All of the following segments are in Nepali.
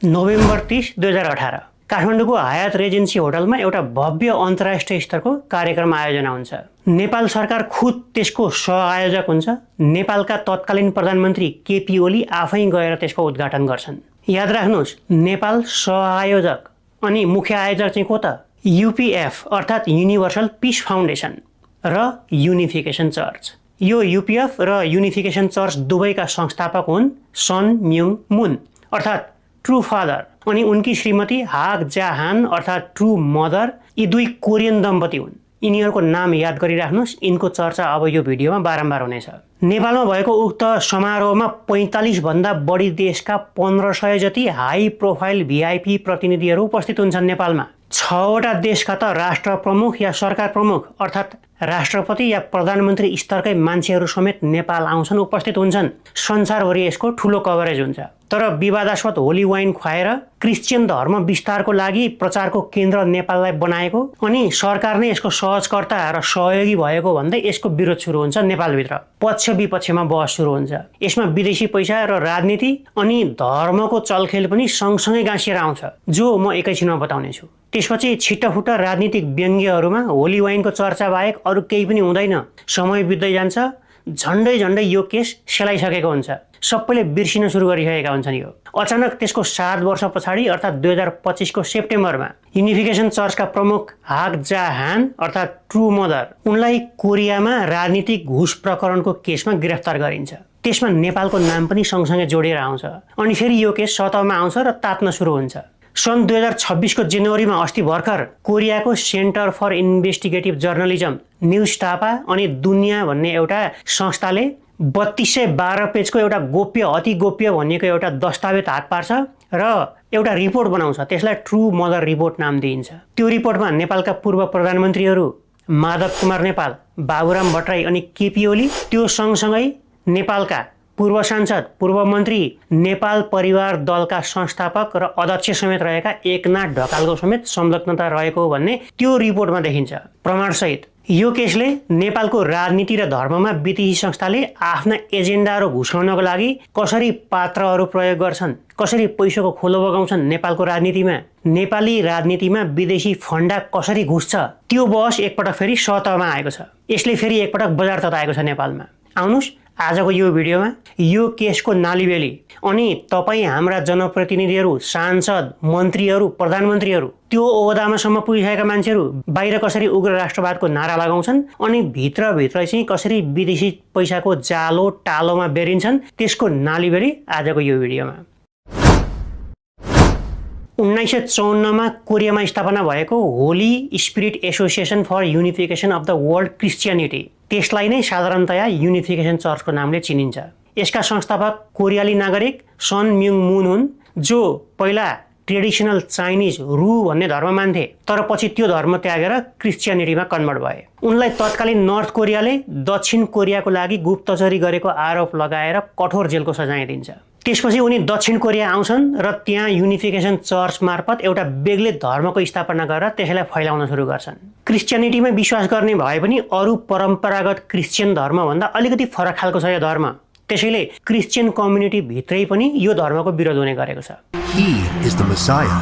नोभेम्बर 30, 2018 काठमाडौँको हयात रेजेन्सी होटलमा एउटा भव्य अन्तर्राष्ट्रिय स्तरको कार्यक्रम आयोजना हुन्छ। नेपाल सरकार खुद त्यसको सहआयोजक हुन्छ। नेपालका तत्कालीन प्रधानमन्त्री केपी ओली आफै गएर त्यसको उद्घाटन गर्छन्। याद राख्नुहोस्, नेपाल सहआयोजक अनि मुख्य आयोजक चाहिँ को त? यूपीएफ अर्थात् युनिभर्सल पिस फाउन्डेसन र युनिफिकेसन चर्च। यो यूपीएफ र युनिफिकेसन चर्च दुवैका संस्थापक हुन् सन म्युङ मुन अर्थात् ट्रू फादर अनि उनकी श्रीमती हाग जा हान अर्थात् ट्रू मदर। यी दुई कोरियन दम्पति हुन्। यिनीहरूको नाम याद गरिराख्नुहोस्। यिनको चर्चा अब यो भिडियोमा बारम्बार हुनेछ। नेपालमा भएको उक्त समारोहमा 45 भन्दा बढी देशका 1500 जति हाई प्रोफाइल भिआइपी प्रतिनिधिहरू उपस्थित हुन्छन्। नेपालमा 6 वटा देशका त राष्ट्र प्रमुख या सरकार प्रमुख अर्थात् राष्ट्रपति या प्रधानमन्त्री स्तरकै मान्छेहरू समेत नेपाल आउँछन्, उपस्थित हुन्छन्। संसारभरि यसको ठुलो कभरेज हुन्छ। तर विवादास्पद होली वाइन खुवाएर क्रिश्चियन धर्म विस्तारको लागि प्रचारको केन्द्र नेपाललाई बनाएको अनि सरकार नै यसको सहजकर्ता र सहयोगी भएको भन्दै यसको विरोध सुरु हुन्छ। नेपालभित्र पक्ष विपक्षमा बहस सुरु हुन्छ। यसमा विदेशी पैसा र राजनीति अनि धर्मको चलखेल पनि सँगसँगै गाँसिएर आउँछ, जो म एकैछिनमा बताउने छु। त्यसपछि छिट्टफुट्ट राजनीतिक व्यङ्ग्यहरूमा होली वाइनको चर्चा बाहेक अरू केही पनि हुँदैन। समय बित्दै जान्छ। झन्डै यो केस सेलाइसकेको हुन्छ। सबैले बिर्सिन सुरु गरिसकेका हुन्छन्। यो अचानक त्यसको 7 वर्ष पछाडि अर्थात् 2025 को सेप्टेम्बरमा युनिफिकेसन चर्चका प्रमुख हाग जा हान अर्थात् ट्रू मदर उनलाई कोरियामा राजनीतिक घुस प्रकरणको केसमा गिरफ्तार गरिन्छ। त्यसमा नेपालको नाम पनि सँगसँगै जोडिएर आउँछ। अनि फेरि यो केस सतहमा आउँछ र तात्न सुरु हुन्छ। सन् 2026 को जनवरीमा अस्ति भर्खर कोरियाको center for investigative journalism Newstapa अनि दुनिया भन्ने एउटा संस्थाले 3212 पेजको एउटा गोप्य अति गोप्य भनिएको एउटा दस्तावेज हात पार्छ र एउटा रिपोर्ट बनाउँछ। त्यसलाई ट्रू मदर रिपोर्ट नाम दिइन्छ। त्यो रिपोर्टमा नेपालका पूर्व प्रधानमन्त्रीहरू माधव कुमार नेपाल, बाबुराम भट्टराई अनि केपी ओली, त्यो सँगसँगै नेपालका पूर्व सांसद, पूर्व मन्त्री, नेपाल परिवार दलका संस्थापक र अध्यक्ष समेत रहेका एकनाथ ढकालको समेत संलग्नता रहेको भन्ने त्यो रिपोर्टमा देखिन्छ प्रमाणसहित। यो केसले नेपालको राजनीति र धर्ममा विदेशी संस्थाले आफ्ना एजेन्डाहरू घुसाउनको लागि कसरी पात्रहरू प्रयोग गर्छन्, कसरी पैसाको खोलो बगाउँछन् नेपालको राजनीतिमा, नेपाली राजनीतिमा विदेशी फन्डा कसरी घुस्छ, त्यो बहस एकपटक फेरि सतहमा आएको छ। यसले फेरि एकपटक बजार तताएको छ नेपालमा। आउनुहोस् आजको यो भिडियोमा यो केसको नालीबेली अनि तपाईँ हाम्रा जनप्रतिनिधिहरू, सांसद, मन्त्रीहरू, प्रधानमन्त्रीहरू, त्यो ओहदामासम्म पुगिसकेका मान्छेहरू बाहिर कसरी उग्र राष्ट्रवादको नारा लगाउँछन् अनि भित्रभित्र चाहिँ कसरी विदेशी पैसाको जालो टालोमा बेरिन्छन्, त्यसको नालीबेली आजको यो भिडियोमा। 1954 मा कोरियामा स्थापना भएको holy spirit association for unification of the world Christianity, त्यसलाई नै साधारणतया युनिफिकेसन चर्चको नामले चिनिन्छ। यसका संस्थापक कोरियाली नागरिक सन म्युङ मुन हुन्, जो पहिला ट्रेडिसनल चाइनिज रु भन्ने धर्म मान्थे, तर पछि त्यो धर्म त्यागेर क्रिस्चियनिटीमा कन्भर्ट भए। उनलाई तत्कालीन नर्थ कोरियाले दक्षिण कोरियाको लागि गुप्तचरी गरेको आरोप लगाएर कठोर जेलको सजाय दिन्छ। त्यसपछि उनी दक्षिण कोरिया आउँछन् र त्यहाँ युनिफिकेसन चर्च मार्फत एउटा बेग्लै धर्मको स्थापना गरेर त्यसैलाई फैलाउन सुरु गर्छन्। क्रिस्चियनिटीमा विश्वास गर्ने भए पनि अरू परम्परागत क्रिस्चियन धर्मभन्दा अलिकति फरक खालको छ यो धर्म। त्यसैले क्रिस्चियन कम्युनिटी भित्रै पनि यो धर्मको विरोध हुने गरेको छ। He is the Messiah.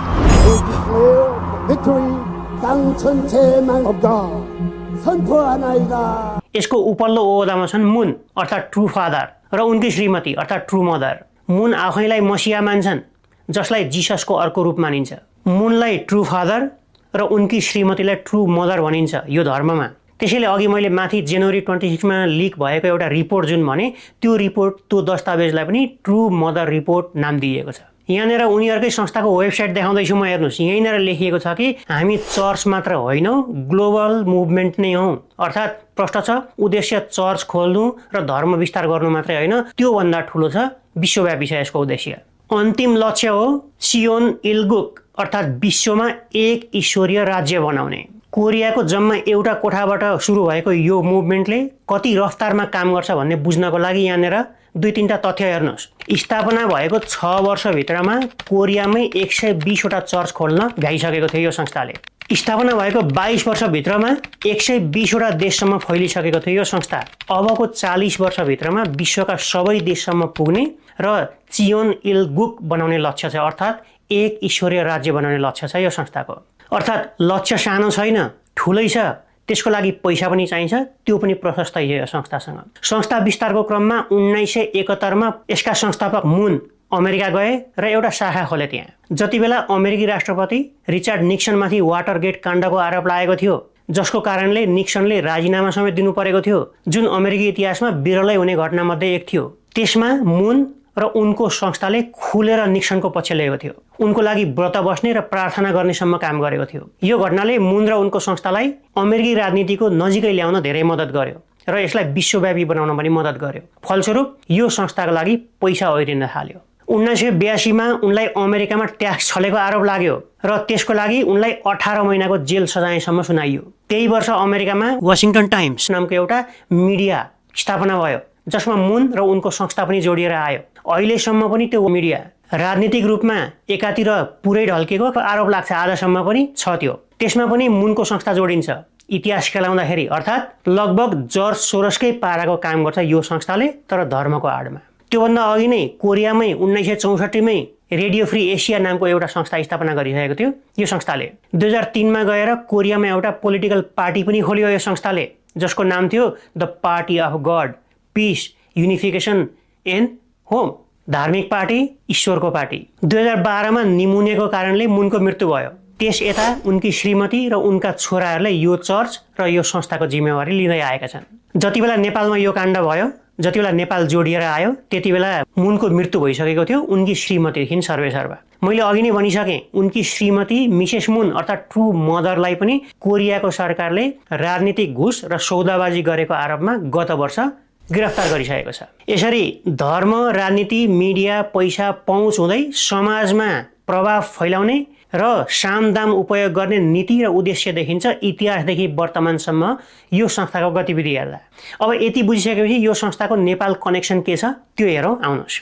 यसको उपल्लो ओहदामा छन् मुन अर्थात् ट्रू फादर र उनकी श्रीमती अर्थात् ट्रू मदर। मुन आफैलाई मसिहा मान्छन्, जसलाई जिससको अर्को रूप मानिन्छ। मुनलाई ट्रू फादर र उनकी श्रीमतीलाई ट्रू मदर भनिन्छ यो धर्ममा। त्यसैले अघि मैले माथि जनवरी 26 मा लिक भएको एउटा रिपोर्ट जुन भने, त्यो रिपोर्ट, त्यो दस्तावेजलाई पनि ट्रू मदर रिपोर्ट नाम दिइएको छ। यहाँनिर उनीहरूकै संस्थाको वेबसाइट देखाउँदैछु म, हेर्नुहोस्। यहीँनिर लेखिएको छ कि हामी चर्च मात्र होइनौँ, ग्लोबल मुभमेन्ट नै हौँ। अर्थात् प्रश्न छ, उद्देश्य चर्च खोल्नु र धर्म विस्तार गर्नु मात्रै होइन, त्योभन्दा ठुलो छ, विश्वव्यापी छ यसको उद्देश्य। अन्तिम लक्ष्य हो सियोन इल्गुक अर्थात् विश्वमा एक ईश्वरीय राज्य बनाउने। कोरियाको जम्मा एउटा कोठाबाट सुरु भएको यो मुभमेन्टले कति रफ्तारमा काम गर्छ भन्ने बुझ्नको लागि यहाँनिर 2-3टा तथ्य हेर्नुहोस्। स्थापना भएको 6 वर्षभित्रमा कोरियामै 120 वटा चर्च खोल्न भ्याइसकेको थियो यो संस्थाले। स्थापना भएको 22 वर्षभित्रमा 120 वटा देशसम्म फैलिसकेको थियो यो संस्था। अबको 40 वर्षभित्रमा विश्वका सबै देशसम्म पुग्ने र चियोन इल्गुक बनाउने लक्ष्य छ, अर्थात् एक ईश्वरीय राज्य बनाउने लक्ष्य छ यो संस्थाको। अर्थात् लक्ष्य सानो छैन, ठुलै छ, त्यसको लागि पैसा पनि चाहिन्छ, त्यो पनि प्रशस्त यो संस्थासँग। संस्था विस्तारको क्रममा 1971 मा यसका संस्थापक मुन अमेरिका गए र एउटा शाखा खोले त्यहाँ। जति बेला अमेरिकी राष्ट्रपति रिचर्ड निक्सनमाथि वाटरगेट काण्डको आरोप लागेको थियो, जसको कारणले निक्सनले राजीनामा समेत दिनु परेको थियो, जुन अमेरिकी इतिहासमा बिरलै हुने घटनामध्ये एक थियो, त्यसमा मुन र उनको संस्थाले खुलेर निक्सनको पक्ष लिएको थियो। उनको लागि व्रत बस्ने र प्रार्थना गर्नेसम्म काम गरेको थियो। यो घटनाले मुन र उनको संस्थालाई अमेरिकी राजनीतिको नजिकै ल्याउन धेरै मद्दत गर्यो र यसलाई विश्वव्यापी बनाउन पनि मद्दत गर्यो। फलस्वरूप यो संस्थाको लागि पैसा ओरिन थाल्यो। 1982 मा उनलाई अमेरिकामा ट्याक्स छलेको आरोप लाग्यो र त्यसको लागि उनलाई 18 महिनाको जेल सजायसम्म सुनाइयो। त्यही वर्ष अमेरिकामा वाशिंगटन टाइम्स नामको एउटा मिडिया स्थापना भयो, जसमा मुन र उनको संस्था पनि जोडिएर आयो। अहिलेसम्म पनि त्यो मिडिया राजनीतिक रूपमा एकातिर पुरै ढल्केको आरोप लाग्छ, आजसम्म पनि छ त्यो। त्यसमा पनि मुनको संस्था जोडिन्छ। इतिहास खेलाउँदाखेरि अर्थात् लगभग जर्ज सोरसकै पाराको काम गर्छ यो संस्थाले, तर धर्मको आडमा। त्योभन्दा अघि नै कोरियामै 1964 मै रेडियो फ्री एसिया नामको एउटा संस्था स्थापना गरिसकेको थियो यो संस्थाले। 2003 मा गएर कोरियामा एउटा पोलिटिकल पार्टी पनि खोल्यो यो संस्थाले, जसको नाम थियो the party of God, peace, unification and home, धार्मिक पार्टी, ईश्वरको पार्टी। 2012 मा निमोनियाको कारणले मुनको मृत्यु भयो। त्यस यता उनकी श्रीमती र उनका छोराहरूले यो चर्च र यो संस्थाको जिम्मेवारी लिँदै आएका छन्। जति बेला नेपालमा यो काण्ड भयो, जति बेला नेपाल जोडिएर आयो, त्यति बेला मुनको मृत्यु भइसकेको थियो। उनकी श्रीमती थिइन् सर्वेसर्वा। मैले अघि नै भनिसकेँ, उनकी श्रीमती मिसेस मुन अर्थात् ट्रु मदरलाई पनि कोरियाको सरकारले राजनीतिक घुस र सौदाबाजी गरेको आरोपमा गत वर्ष गिरफ्तार गरिसकेको छ। यसरी धर्म, राजनीति, मिडिया, पैसा, पहुँच हुँदै समाजमा प्रभाव फैलाउने र सामदाम उपयोग गर्ने नीति र उद्देश्य देखिन्छ इतिहासदेखि वर्तमानसम्म यो संस्थाको गतिविधि हेर्दा। अब यति बुझिसकेपछि यो संस्थाको नेपाल कनेक्सन के छ त्यो हेरौँ, आउनुहोस्।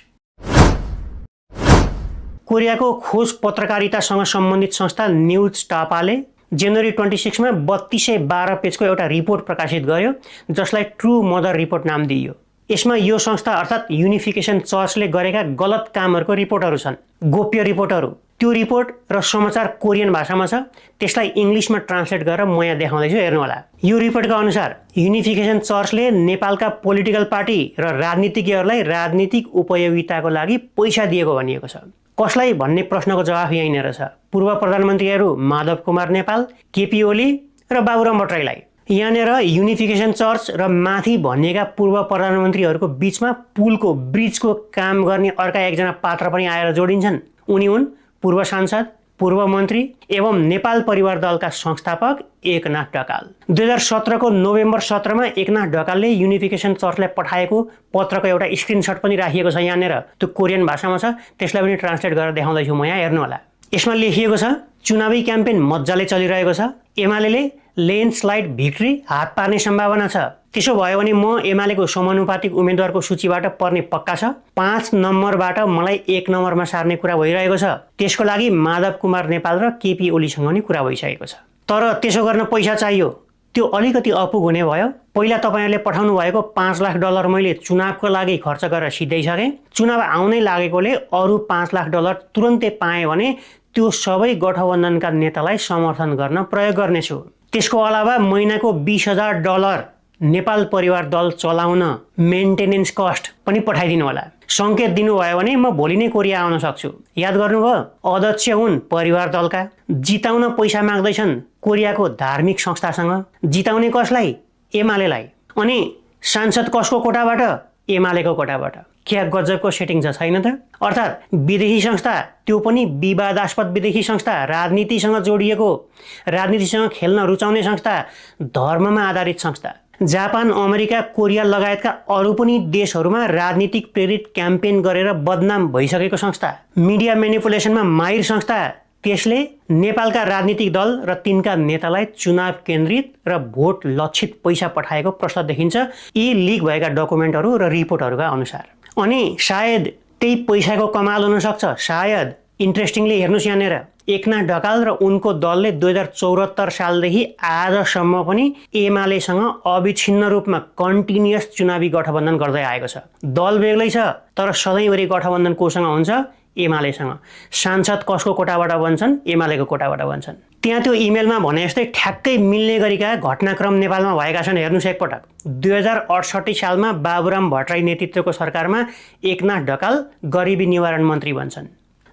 कोरियाको खोज पत्रकारितासँग सम्बन्धित संस्था न्युज टापाले जनवरी 26 मा 3212 पेजको एउटा रिपोर्ट प्रकाशित गर्यो, जसलाई ट्रु मदर रिपोर्ट नाम दिइयो। यसमा यो संस्था अर्थात् युनिफिकेसन चर्चले गरेका गलत कामहरूको रिपोर्टहरू छन्, गोप्य रिपोर्टहरू। त्यो रिपोर्ट र समाचार कोरियन भाषामा छ, त्यसलाई इङ्ग्लिसमा ट्रान्सलेट गरेर म यहाँ देखाउँदैछु, हेर्नुहोला। यो रिपोर्टका अनुसार युनिफिकेसन चर्चले नेपालका पोलिटिकल पार्टी र राजनीतिज्ञहरूलाई राजनीतिक उपयोगिताको लागि पैसा दिएको भनिएको छ। कसलाई भन्ने प्रश्नको जवाफ यहीँनिर छ। पूर्व प्रधानमन्त्रीहरू माधव कुमार नेपाल, केपी ओली र बाबुराम भट्टराईलाई। यहाँनिर युनिफिकेसन चर्च र माथि भनिएका पूर्व प्रधानमन्त्रीहरूको बीचमा पुलको ब्रिजको काम गर्ने अर्का एकजना पात्र पनि आएर जोडिन्छन्। उनी हुन् पूर्व सांसद, पूर्व मन्त्री एवं नेपाल परिवार दलका संस्थापक एकनाथ ढकाल। 2017 को नोभेम्बर 17 मा एकनाथ ढकालले युनिफिकेसन चर्चलाई पठाएको पत्रको एउटा स्क्रिनशट पनि राखिएको छ यहाँनिर। त्यो कोरियन भाषामा छ, त्यसलाई पनि ट्रान्सलेट गरेर देखाउँदैछु म यहाँ, हेर्नुहोला। यसमा लेखिएको छ, चुनावी क्याम्पेन मजाले चलिरहेको छ, एमाले ल्यान्डस्लाइड भिक्ट्री हात पार्ने सम्भावना छ। त्यसो भयो भने म एमालेको समानुपातिक उम्मेदवारको सूचीबाट पर्ने पक्का छ। 5 नम्बरबाट मलाई 1 नम्बरमा सार्ने कुरा भइरहेको छ। त्यसको लागि माधव कुमार नेपाल र केपी ओलीसँग नि कुरा भइसकेको छ। तर त्यसो गर्न पैसा चाहियो, त्यो अलिकति अपुग हुने भयो। पहिला तपाईहरुले पठाउनु भएको $5 लाख मैले चुनावको लागि खर्च गरेर सिधाइसके। चुनाव आउनै लागेकोले अरु $5 लाख तुरन्तै पाए भने त्यो सबै गठबन्धनका नेतालाई समर्थन गर्न प्रयोग गर्नेछु। त्यसको अलावा महिनाको $20,000 नेपाल परिवार दल चलाउन मेन्टेनेन्स कस्ट पनि पठाइदिनु होला। संकेत दिनुभयो भने म भोलि नै कोरिया आउन सक्छु। याद गर्नुभयो, अध्यक्ष हुन् परिवार दलका, जिताउन पैसा माग्दैछन् कोरियाको धार्मिक संस्थासँग। जिताउने कसलाई? एमालेलाई। अनि सांसद कसको कोटाबाट? एमालेको कोटाबाट। क्या गजबको सेटिङ छ, छैन त? अर्थात् विदेशी संस्था, त्यो पनि विवादास्पद विदेशी संस्था, राजनीतिसँग जोडिएको, राजनीतिसँग खेल्न रुचाउने संस्था, धर्ममा आधारित संस्था। जापान, अमेरिका, कोरिया लगायतका अरू पनि देशहरूमा राजनीतिक प्रेरित क्याम्पेन गरेर बदनाम भइसकेको संस्था, मिडिया म्यानिपुलेसनमा माहिर संस्था। त्यसले नेपालका राजनीतिक दल र तिनका नेतालाई चुनाव केन्द्रित र भोट लक्षित पैसा पठाएको प्रश्न देखिन्छ यी लिक भएका डकुमेन्टहरू र रिपोर्टहरूका अनुसार। अनि सायद त्यही पैसाको कमाल हुन सक्छ। सायद इन्ट्रेस्टिङली हेर्नुस्, यहाँनिर एकनाथ ढकाल र उनको दलले 2074 सालदेखि आजसम्म पनि एमालेसँग अविच्छिन्न रूपमा कन्टिन्युअस चुनावी गठबन्धन गर्दै आएको छ। दल बेग्लै छ, तर सधैँभरि गठबन्धन कोसँग हुन्छ? एमालेसँग। सांसद कसको कोटाबाट बन्छन्? एमालेको कोटाबाट बन्छन्। त्यहाँ त्यो इमेलमा भने जस्तै ठ्याक्कै मिल्ने गरिका घटनाक्रम नेपालमा भएका छन्। हेर्नुहोस् एकपटक। 2068 सालमा बाबुराम भट्टराई नेतृत्वको सरकारमा एकनाथ ढकाल गरिबी निवारण मन्त्री बन्छन्।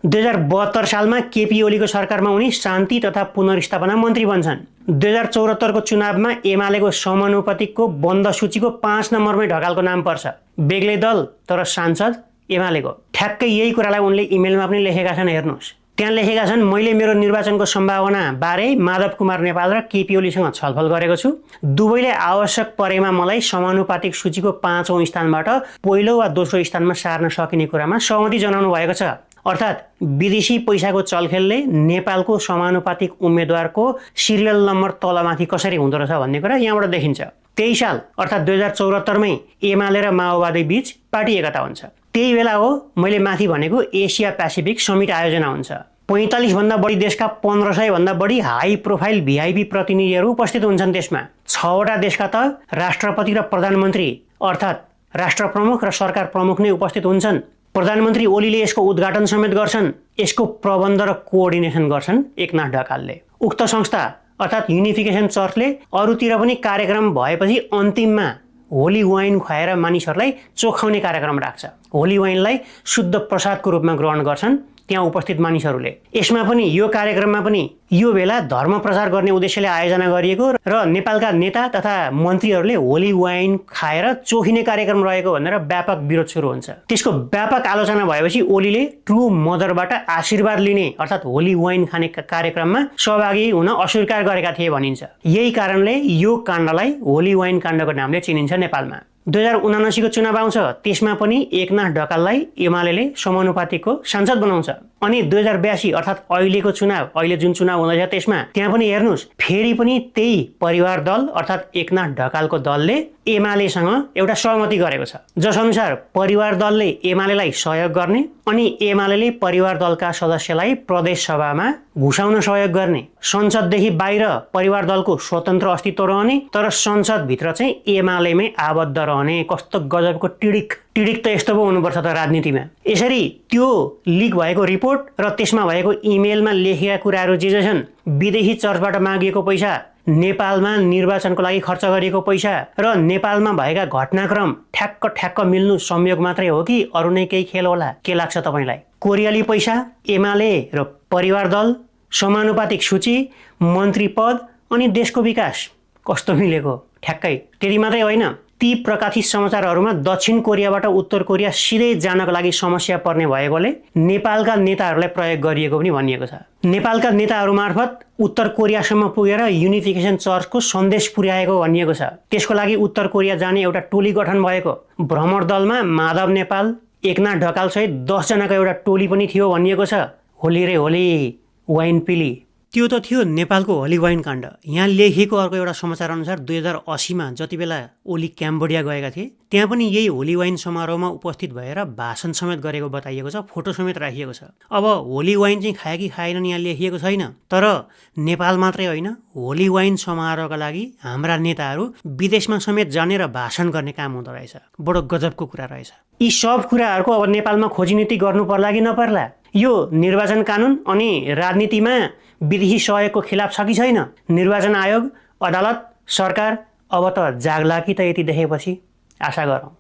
2072 सालमा केपी ओलीको सरकारमा उनी शान्ति तथा पुनर्स्थापना मन्त्री बन्छन्। 2074 को चुनावमा एमालेको समानुपातिकको बन्द सूचीको 5 नम्बरमै ढकालको नाम पर्छ। बेग्लै दल तर सांसद एमालेको। ठ्याक्कै यही कुरालाई उनले इमेलमा पनि लेखेका छन्। हेर्नुहोस् त्यहाँ लेखेका छन्, मैले मेरो निर्वाचनको सम्भावना बारे माधव कुमार नेपाल र केपी ओलीसँग छलफल गरेको छु। दुवैले आवश्यक परेमा मलाई समानुपातिक सूचीको 5औं स्थानबाट पहिलो वा दोस्रो स्थानमा सार्न सकिने कुरामा सहमति जनाउनु भएको छ। अर्थात् विदेशी पैसाको चलखेलले नेपालको समानुपातिक उम्मेदवारको सिरियल नम्बर तलमाथि कसरी हुँदो रहेछ भन्ने कुरा यहाँबाट देखिन्छ। त्यही साल अर्थात् 2074 मै एमाले र माओवादी बीच पार्टी एकता हुन्छ। त्यही बेला हो मैले माथि भनेको एसिया पेसिफिक समिट आयोजना हुन्छ। 45 भन्दा बढी देशका 1500 भन्दा बढी हाई प्रोफाइल भिआइपी प्रतिनिधिहरू उपस्थित हुन्छन्। त्यसमा 6 वटा देशका त राष्ट्रपति र प्रधानमन्त्री अर्थात् राष्ट्र प्रमुख र सरकार प्रमुख नै उपस्थित हुन्छन्। प्रधानमन्त्री ओलीले यसको उद्घाटन समेत गर्छन्। यसको प्रबन्ध र कोअर्डिनेसन गर्छन् एकनाथ ढकालले। उक्त संस्था अर्थात् युनिफिकेसन चर्चले अरूतिर पनि कार्यक्रम भएपछि अन्तिममा होली वाइन खुवाएर मानिसहरूलाई चोखाउने कार्यक्रम राख्छ। होली वाइनलाई शुद्ध प्रसादको रूपमा ग्रहण गर्छन् त्यहाँ उपस्थित मानिसहरूले। यसमा पनि यो कार्यक्रममा पनि यो बेला धर्म प्रचार गर्ने उद्देश्यले आयोजना गरिएको र नेपालका नेता तथा मन्त्रीहरूले होली वाइन खाएर चोखिने कार्यक्रम रहेको भनेर व्यापक विरोध सुरु हुन्छ। त्यसको व्यापक आलोचना भएपछि ओलीले ट्रु मदरबाट आशीर्वाद लिने अर्थात् होली वाइन खाने कार्यक्रममा सहभागी हुन अस्वीकार गरेका थिए भनिन्छ। यही कारणले यो काण्डलाई होली वाइन काण्डको नामले चिनिन्छ नेपालमा। 2079 को चुनाव आउँछ। त्यसमा पनि एकनाथ ढकाललाई एमालेले समानुपातिकको सांसद बनाउँछ। अनि 2082 अर्थात् अहिलेको चुनाव, अहिले जुन चुनाव हुँदैछ त्यसमा त्यहाँ पनि हेर्नुहोस् फेरि पनि त्यही परिवार दल अर्थात् एकनाथ ढकालको दलले एमालेसँग एउटा सहमति गरेको छ, जसअनुसार परिवार दलले एमालेलाई सहयोग गर्ने अनि एमालेले परिवार दलका सदस्यलाई प्रदेश सभामा घुसाउन सहयोग गर्ने, संसददेखि बाहिर परिवार दलको स्वतन्त्र अस्तित्व रहने तर संसदभित्र चाहिँ एमालेमै आबद्ध रहने। कस्तो गजबको टिडिक त यस्तो पो हुनुपर्छ त राजनीतिमा। यसरी त्यो लिक भएको रिपोर्ट र त्यसमा भएको इमेलमा लेखेका कुराहरू जे छन्, विदेशी चर्चबाट मागिएको पैसा, नेपालमा निर्वाचनको लागि खर्च गरिएको पैसा र नेपालमा भएका घटनाक्रम ठ्याक्क मिल्नु संयोग मात्रै हो कि अरू नै केही खेल होला? के लाग्छ तपाईलाई? कोरियाली पैसा, एमाले र परिवार दल, समानुपातिक सूची, मन्त्री पद अनि देशको विकास कस्तो मिलेको? ठ्याक्कै त्यति मात्रै होइन, ती प्रकाशित समाचारहरूमा दक्षिण कोरियाबाट उत्तर कोरिया सिधै जानको लागि समस्या पर्ने भएकोले नेपालका नेताहरूलाई प्रयोग गरिएको पनि भनिएको छ। नेपालका नेताहरू मार्फत उत्तर कोरियासम्म पुगेर युनिफिकेसन चर्चको सन्देश पुर्याएको भनिएको छ। त्यसको लागि उत्तर कोरिया जाने एउटा टोली गठन भएको। भ्रमण दलमा माधव नेपाल, एकनाथ ढकाल सहित 10 जनाको एउटा टोली पनि थियो भनिएको छ। होली रे होली, वाइन पिली। त्यो त थियो नेपालको होली वाइन काण्ड। यहाँ लेखिएको अर्को एउटा समाचार अनुसार 2080 मा जति बेला ओली क्याम्बोडिया गएका थिए त्यहाँ पनि यही होली वाइन समारोहमा उपस्थित भएर भाषण समेत गरेको बताइएको छ, फोटो समेत राखिएको छ। अब होली वाइन चाहिँ खाए कि खाएनन् यहाँ लेखिएको छैन, तर नेपाल मात्रै होइन होली वाइन समारोहका लागि हाम्रा नेताहरू विदेशमा समेत जाने र भाषण गर्ने काम हुँदो रहेछ। बडो गजबको कुरा रहेछ। यी सब कुराहरूको अब नेपालमा खोजीनीति गर्नु पर्ला कि नपर्ला? यो निर्वाचन कानुन अनि राजनीतिमा विदेशी सहयोगको खिलाफ छ कि छैन? निर्वाचन आयोग, अदालत, सरकार अब त जाग्ला कि त यति देखेपछि? आशा गरौँ।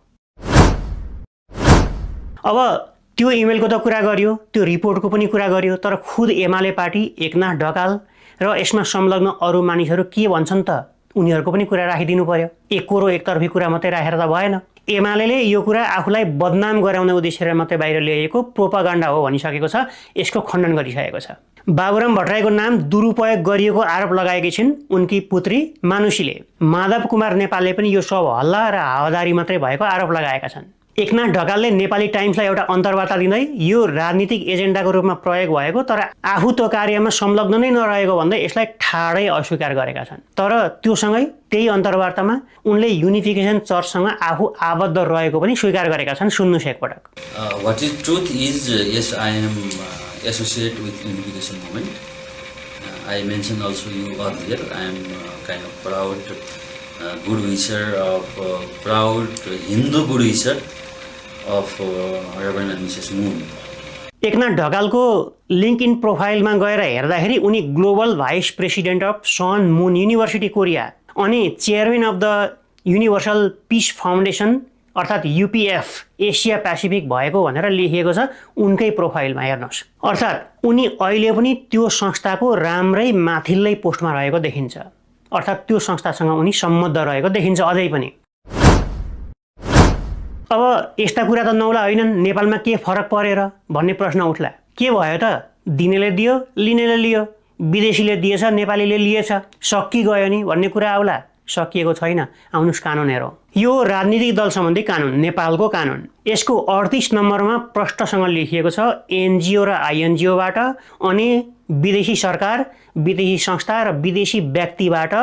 अब त्यो इमेलको त कुरा गरियो, त्यो रिपोर्टको पनि कुरा गरियो, तर खुद एमाले पार्टी, एकनाथ ढकाल र यसमा संलग्न अरू मानिसहरू के भन्छन् त? उनीहरूको पनि कुरा राखिदिनु पर्यो। एकरो एकतर्फी कुरा मात्रै राखेर त भएन। एमालेले यो कुरा आफूलाई बदनाम गराउने उद्देश्यले मात्रै बाहिर ल्याएको प्रोपागान्डा हो भनिसकेको छ। यसको खण्डन गरिसकेको छ। बाबुराम भट्टराईको नाम दुरुपयोग गरिएको आरोप लगाएकी छिन् उनकी पुत्री मानुषीले। माधव कुमार नेपालले पनि यो सब हल्ला र हावादारी मात्रै भएको आरोप लगाएका छन्। एकनाथ ढकालले नेपाली टाइम्सलाई एउटा अन्तर्वार्ता दिँदै यो राजनीतिक एजेन्डाको रूपमा प्रयोग भएको तर आफू त्यो कार्यमा संलग्न नै नरहेको भन्दै यसलाई ठाडै अस्वीकार गरेका छन्। तर त्योसँगै त्यही अन्तर्वार्तामा उनले युनिफिकेसन चर्चसँग आफू आबद्ध रहेको पनि स्वीकार गरेका छन्। सुन्नुहोस् एकपटक। What is truth is, yes, I am associated with Unification Movement. I mentioned also you earlier, I am kind of proud good wisher of proud Hindu good wisher of Reverend and Mrs. Moon. Eknath ढकालको लिङ्कइन प्रोफाइलमा गएर हेर्दाखेरि उनी global vice president of Sun Moon University Korea अनि chairman of the universal peace foundation अर्थात् युपिएफ एसिया पेसिफिक भएको भनेर लेखिएको छ उनकै प्रोफाइलमा। हेर्नुहोस्, अर्थात् उनी अहिले पनि त्यो संस्थाको राम्रै माथिल्लै पोस्टमा रहेको देखिन्छ, अर्थात् त्यो संस्थासँग उनी सम्बद्ध रहेको देखिन्छ अझै पनि। अब यस्ता कुरा त नौला होइनन्, नेपालमा के फरक परेर भन्ने प्रश्न उठ्ला। के भयो त? दिनेले दियो, लिनेले लियो, विदेशीले दिएछ, नेपालीले लिएछ, सकि गयो नि भन्ने कुरा आउला। सकिएको छैन, आउनुस् कानुन हेरौँ। यो राजनीतिक दल सम्बन्धी कानुन, नेपालको कानुन, यसको 38 नम्बरमा प्रष्टसँग लेखिएको छ एनजिओ र आइएनजिओबाट अनि विदेशी सरकार, विदेशी संस्था र विदेशी व्यक्तिबाट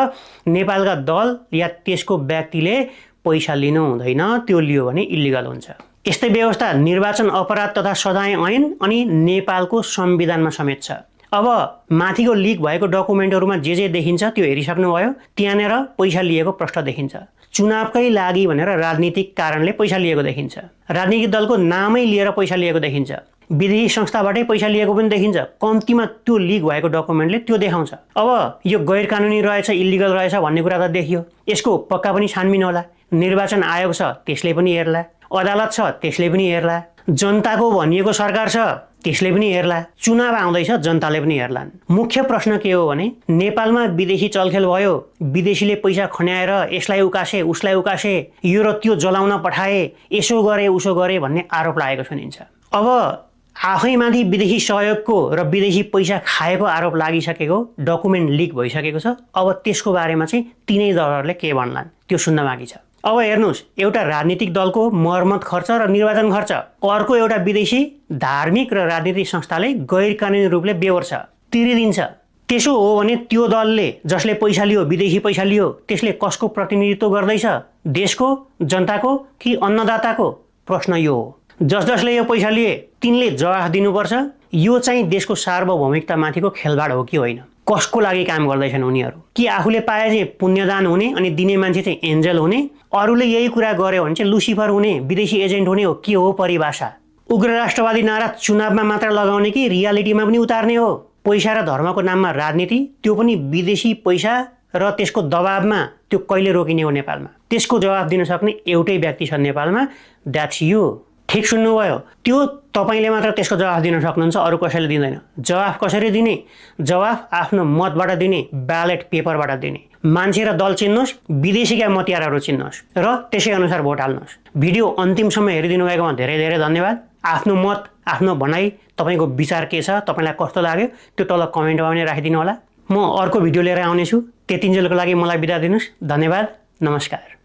नेपालका दल या त्यसको व्यक्तिले पैसा लिनु हुँदैन, त्यो लियो भने इलिगल हुन्छ। यस्तै व्यवस्था निर्वाचन अपराध तथा सजाय ऐन अनि नेपालको संविधानमा समेत छ। अब माथिको लिक भएको डकुमेन्टहरूमा जे देखिन्छ त्यो हेरिसक्नुभयो। त्यहाँनिर पैसा लिएको प्रश्न देखिन्छ। चुनावकै लागि भनेर राजनीतिक कारणले पैसा लिएको देखिन्छ। राजनीतिक दलको नामै लिएर पैसा लिएको देखिन्छ। विदेशी संस्थाबाटै पैसा लिएको पनि देखिन्छ। कम्तीमा त्यो लिक भएको डकुमेन्टले त्यो देखाउँछ। अब यो गैर कानुनी रहेछ, इलिगल रहेछ भन्ने कुरा त देखियो। यसको पक्का पनि छानबिन होला। निर्वाचन आयोग छ, त्यसले पनि हेर्ला। अदालत छ, त्यसले पनि हेर्ला। जनताको भनिएको सरकार छ, त्यसले पनि हेर्ला। चुनाव आउँदैछ, जनताले पनि हेर्लान्। मुख्य प्रश्न के हो भने नेपालमा विदेशी चलखेल भयो, विदेशीले पैसा खन्याएर यसलाई उकासे उसलाई उकासे, यो र त्यो जलाउन पठाए, यसो गरे उसो गरे भन्ने आरोप लागेको सुनिन्छ। अब आफैमाथि विदेशी सहयोगको र विदेशी पैसा खाएको आरोप लागिसकेको डकुमेन्ट लिक भइसकेको छ। अब त्यसको बारेमा चाहिँ तिनै दलहरूले के भन्लान् त्यो सुन्न बाँकी छ। अब हेर्नुहोस्, एउटा राजनीतिक दलको मर्मत खर्च र निर्वाचन खर्च, अर्को एउटा विदेशी धार्मिक र राजनीतिक संस्थाले गैर कानुनी रूपले बेहोर्छ, तिरिदिन्छ। त्यसो हो भने त्यो दलले जसले पैसा लियो, विदेशी पैसा लियो, त्यसले कसको प्रतिनिधित्व गर्दैछ? देशको, जनताको कि अन्नदाताको? प्रश्न यो हो। जसले यो पैसा लिए तिनले जवाफ दिनुपर्छ। यो चाहिँ देशको सार्वभौमिकता माथिको खेलबाड हो कि होइन? कसको लागि काम गर्दैछन् उनीहरू? कि आफूले पाए चाहिँ पुण्यदान हुने अनि दिने मान्छे चाहिँ एन्जल हुने, अरूले यही कुरा गर्यो भने चाहिँ लुसिफर हुने, विदेशी एजेन्ट हुने हो? के हो परिभाषा? उग्र राष्ट्रवादी नारा चुनावमा मात्र लगाउने कि रियालिटीमा पनि उतार्ने हो? पैसा र धर्मको नाममा राजनीति, त्यो पनि विदेशी पैसा र त्यसको दबावमा, त्यो कहिले रोकिने हो नेपालमा? त्यसको जवाफ दिन सक्ने एउटै व्यक्ति छ नेपालमा, द्याट्स यु। ठिक सुन्नुभयो। त्यो तपाईले मात्र त्यसको जवाफ दिन सक्नुहुन्छ, अरू कसैले दिँदैन। जवाफ कसरी दिने? जवाफ आफ्नो मतबाट दिने, ब्यालेट पेपरबाट दिने। मान्छे र दल चिन्नुहोस्, विदेशीका मतियारहरू चिन्नुहोस् र त्यसै अनुसार भोट हाल्नुहोस्। भिडियो अन्तिमसम्म हेरिदिनु भएकोमा धेरै धेरै धन्यवाद। आफ्नो मत, आफ्नो भनाइ, तपाईँको विचार के छ, तपाईँलाई कस्तो लाग्यो त्यो तल कमेन्टमा पनि राखिदिनु होला। म अर्को भिडियो लिएर आउनेछु। त्यतिन्जेलको लागि मलाई बिदा दिनुहोस्। धन्यवाद, नमस्कार।